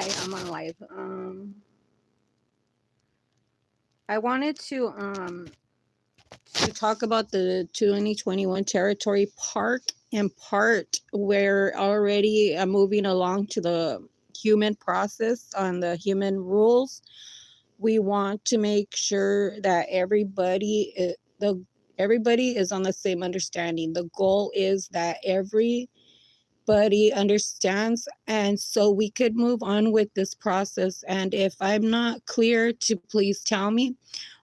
Hi, I'm on live. I wanted to talk about the 2021 Territory Park and part where already I'm moving along to the human process on the human rules. We want to make sure that everybody is on the same understanding. The goal is that everybody understands, and so we could move on with this process. And if I'm not clear, to please tell me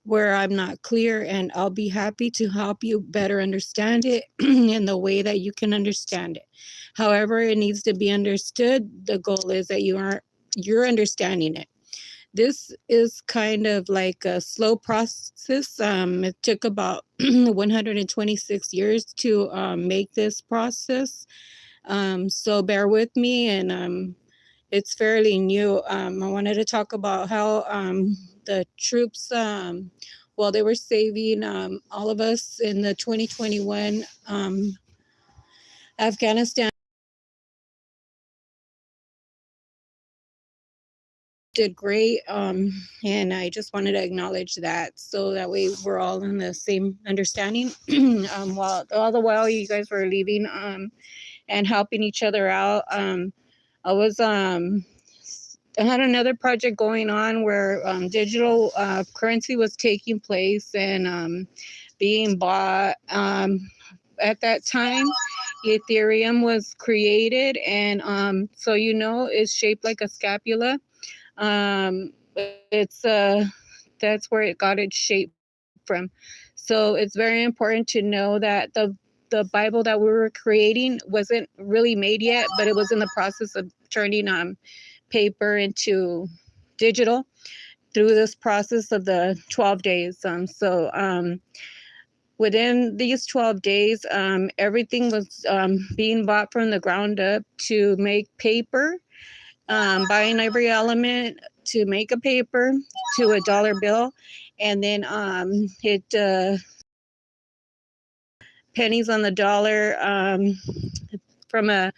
where I'm not clear, and I'll be happy to help you better understand it in the way that you can understand it. However it needs to be understood, the goal is that you're understanding it. This is kind of like a slow process. It took about 126 years to make this process, so bear with me, and it's fairly new. I wanted to talk about how the troops, while they were saving all of us in the 2021 Afghanistan, did great. And I just wanted to acknowledge that, so that way we're all in the same understanding. While all the while you guys were leaving and helping each other out, I was I had another project going on where digital currency was taking place and being bought. At that time, Ethereum was created, and so it's shaped like a scapula. It's That's where it got its shape from. So it's very important to know that the Bible that we were creating wasn't really made yet, but it was in the process of turning paper into digital through this process of the 12 days. Within these 12 days, everything was being bought from the ground up to make paper, buying every element to make a paper to a dollar bill. And then it pennies on the dollar, from a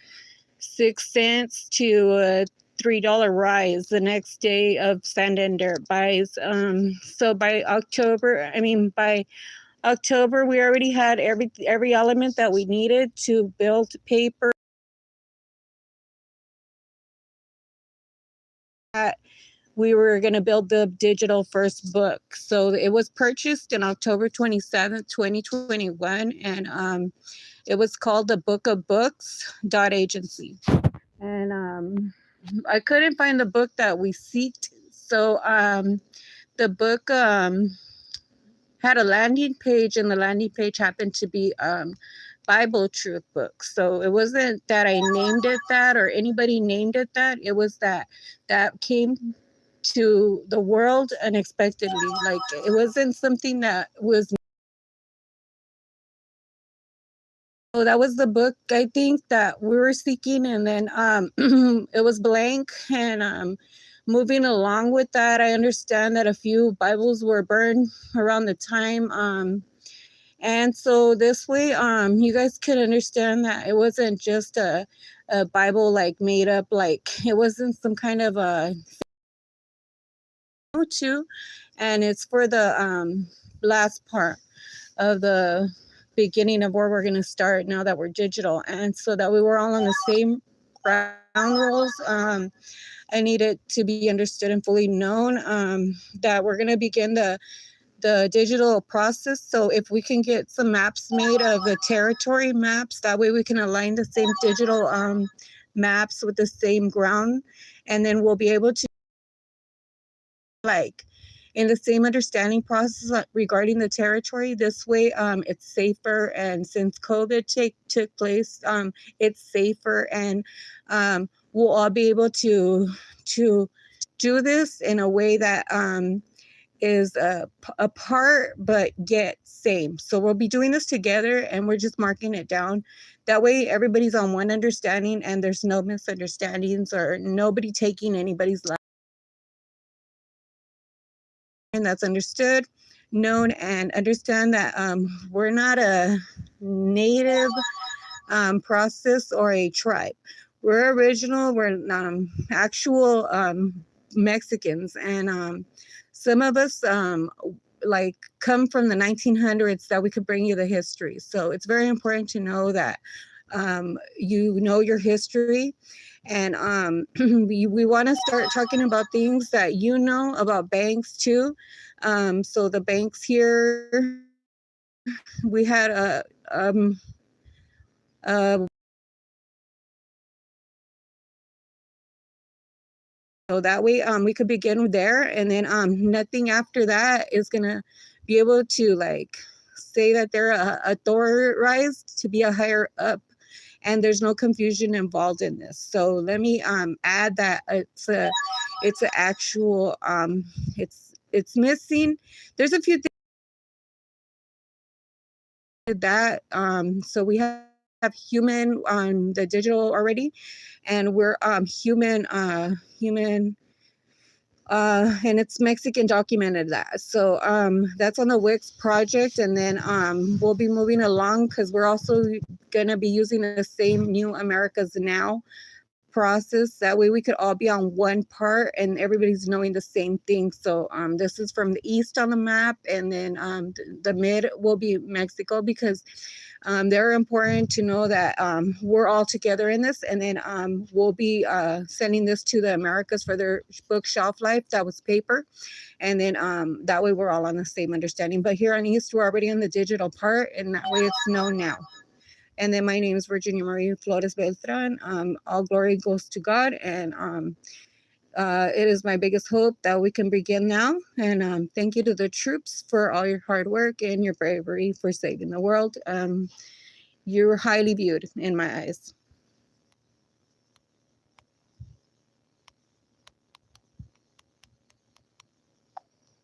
6 cents to a $3 rise the next day of Santander buys. So by October, we already had every element that we needed to build paper. We were going to build the digital first book. So it was purchased in October 27th, 2021, and it was called the Book of Books Agency. And I couldn't find the book that we seeked. So the book had a landing page, and the landing page happened to be Bible Truth Book. So it wasn't that I named it that or anybody named it that. It was that came to the world unexpectedly. Like, it wasn't something that was. So that was the book, I think, that we were seeking. And then it was blank. And moving along with that, I understand that a few Bibles were burned around the time. And so this way, you guys could understand that it wasn't just a Bible like made up, like it wasn't some kind of a to, and it's for the last part of the beginning of where we're going to start now that we're digital. And so that we were all on the same ground rules. I need it to be understood and fully known that we're going to begin the digital process. So if we can get some maps made of the territory maps, that way we can align the same digital maps with the same ground, and then we'll be able to, like, in the same understanding process regarding the territory. This way it's safer, and since COVID took place, it's safer, and we'll all be able to do this in a way that is apart but yet same. So we'll be doing this together, and we're just marking it down. That way everybody's on one understanding, and there's no misunderstandings or nobody taking anybody's life. And that's understood, known, and understand that we're not a native process or a tribe. we're original, we're actual Mexicans, and some of us like come from the 1900s that we could bring you the history. So it's very important to know that you know your history, and we want to start talking about things that you know about banks too. So the banks here, we had a so that way we could begin there, and then nothing after that is gonna be able to like say that they're authorized to be a higher up, and there's no confusion involved in this. So let me add that it's an actual it's missing. There's a few things that so we have human on the digital already, and we're human and it's Mexican documented that. So that's on the Wix project, and then we'll be moving along because we're also gonna be using the same New Americas Now process. That way we could all be on one part and everybody's knowing the same thing. So this is from the east on the map, and then the mid will be Mexico, because they're important to know that we're all together in this, and then we'll be sending this to the Americas for their book shelf life. That was paper, and then that way we're all on the same understanding. But here on East, we're already in the digital part, and that way it's known now. And then my name is Virginia Marie Flores Beltran. All glory goes to God, and it is my biggest hope that we can begin now. And thank you to the troops for all your hard work and your bravery for saving the world. You're highly viewed in my eyes.